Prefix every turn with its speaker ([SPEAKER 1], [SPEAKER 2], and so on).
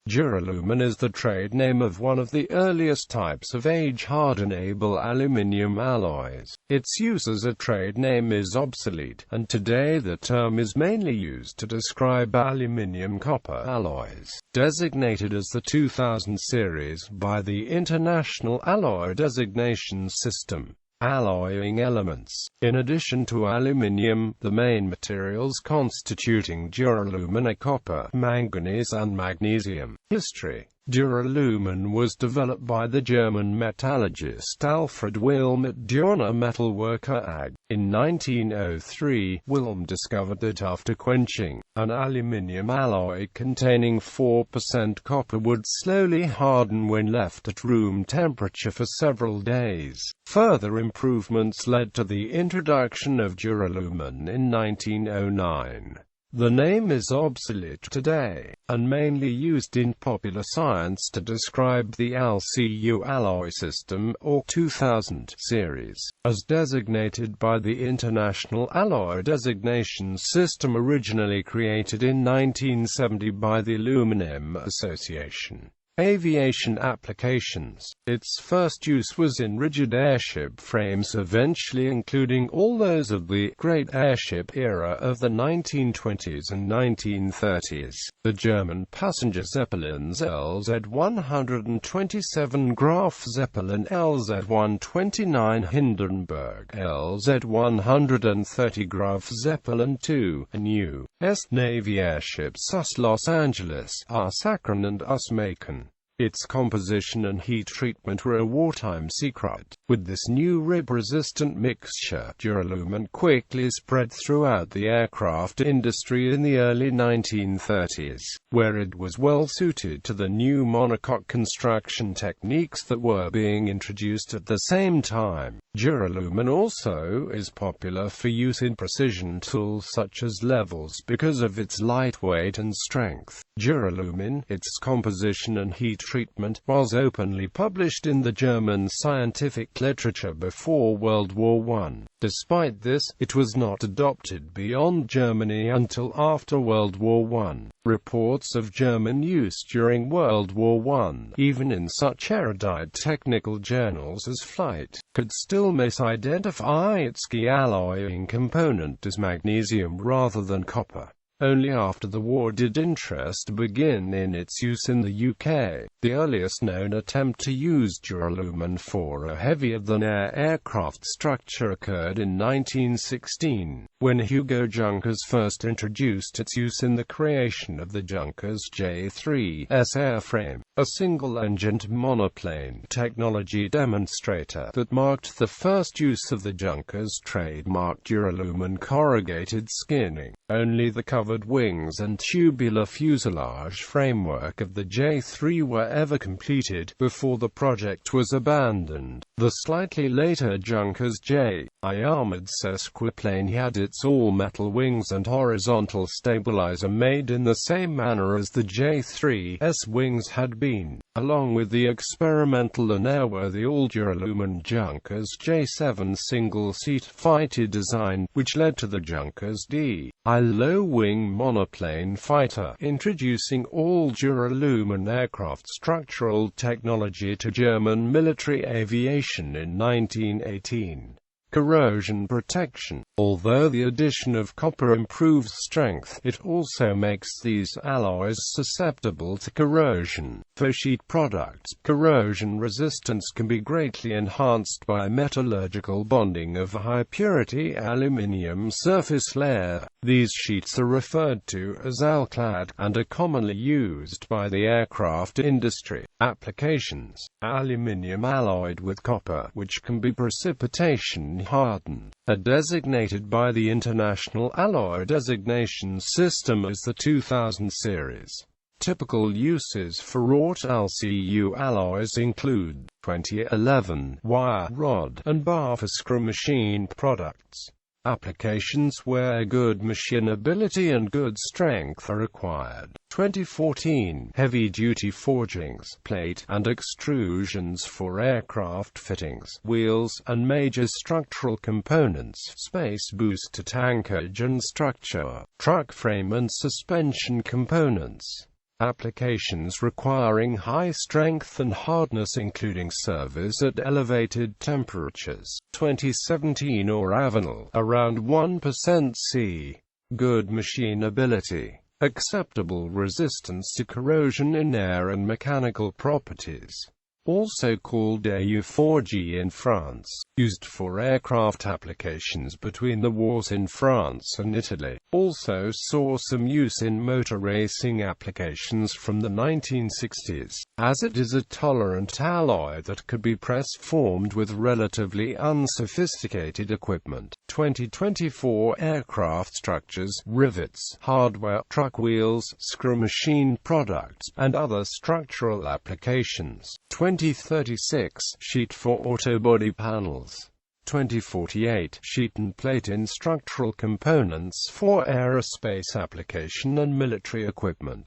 [SPEAKER 1] Duralumin is the trade name of one of the earliest types of age-hardenable aluminium alloys. Its use as a trade name is obsolete, and today the term is mainly used to describe aluminium-copper alloys, designated as the 2000 series by the International Alloy Designation System. Alloying elements. In addition to aluminium, the main materials constituting duralumin are copper, manganese and magnesium. History. Duralumin was developed by the German metallurgist Alfred Wilm at Durner Metalwerke AG. In 1903, Wilm discovered that after quenching, an aluminium alloy containing 4% copper would slowly harden when left at room temperature for several days. Further improvements led to the introduction of duralumin in 1909. The name is obsolete today, and mainly used in popular science to describe the LCU alloy system, or 2000 series, as designated by the International Alloy Designation System, originally created in 1970 by the Aluminium Association. Aviation applications. Its first use was in rigid airship frames, eventually including all those of the great airship era of the 1920s and 1930s. The German passenger Zeppelins LZ-127 Graf Zeppelin, LZ-129 Hindenburg, LZ-130 Graf Zeppelin II, and U.S. Navy airships US Los Angeles, US Akron and US Macon. Its composition and heat treatment were a wartime secret. With this new rib-resistant mixture, duralumin quickly spread throughout the aircraft industry in the early 1930s, where it was well suited to the new monocoque construction techniques that were being introduced at the same time. Duralumin also is popular for use in precision tools such as levels because of its lightweight and strength. Duralumin, its composition and heat treatment, was openly published in the German scientific literature before World War I. Despite this, it was not adopted beyond Germany until after World War I. Reports of German use during World War I, even in such erudite technical journals as Flight, could still misidentify its key alloying component as magnesium rather than copper. Only after the war did interest begin in its use in the UK. The earliest known attempt to use duralumin for a heavier-than-air aircraft structure occurred in 1916, when Hugo Junkers first introduced its use in the creation of the Junkers J-3S airframe, a single-engined monoplane technology demonstrator that marked the first use of the Junkers trademark duralumin corrugated skinning. Only the covered wings and tubular fuselage framework of the J-3 were ever completed, before the project was abandoned. The slightly later Junkers J armored sesquiplane had its all-metal wings and horizontal stabilizer made in the same manner as the J-3's wings had been, along with the experimental and airworthy all-duralumin Junkers J-7 single-seat fighter design, which led to the Junkers D low-wing monoplane fighter, introducing all-duralumin aircraft structural technology to German military aviation in 1918. Corrosion protection. Although the addition of copper improves strength, it also makes these alloys susceptible to corrosion. For sheet products, corrosion resistance can be greatly enhanced by metallurgical bonding of a high-purity aluminium surface layer. These sheets are referred to as alclad, and are commonly used by the aircraft industry. Applications. Aluminium alloyed with copper, which can be precipitation hardened, are designated by the International Alloy Designation System as the 2000 series. Typical uses for wrought LCU alloys include 2011 wire rod and bar for screw machined products. Applications where good machinability and good strength are required. 2014 heavy-duty forgings, plate, and extrusions for aircraft fittings, wheels, and major structural components, space booster tankage and structure, truck frame and suspension components. Applications requiring high strength and hardness including service at elevated temperatures. 2017 or Avenal, around 1% C. Good machinability. Acceptable resistance to corrosion in air and mechanical properties. Also called AU4G in France, used for aircraft applications between the wars in France and Italy. Also saw some use in motor racing applications from the 1960s, as it is a tolerant alloy that could be press-formed with relatively unsophisticated equipment. 2024 aircraft structures, rivets, hardware, truck wheels, screw machine products, and other structural applications. 2036 sheet for autobody panels. 2048 sheet and plate in structural components for aerospace application and military equipment.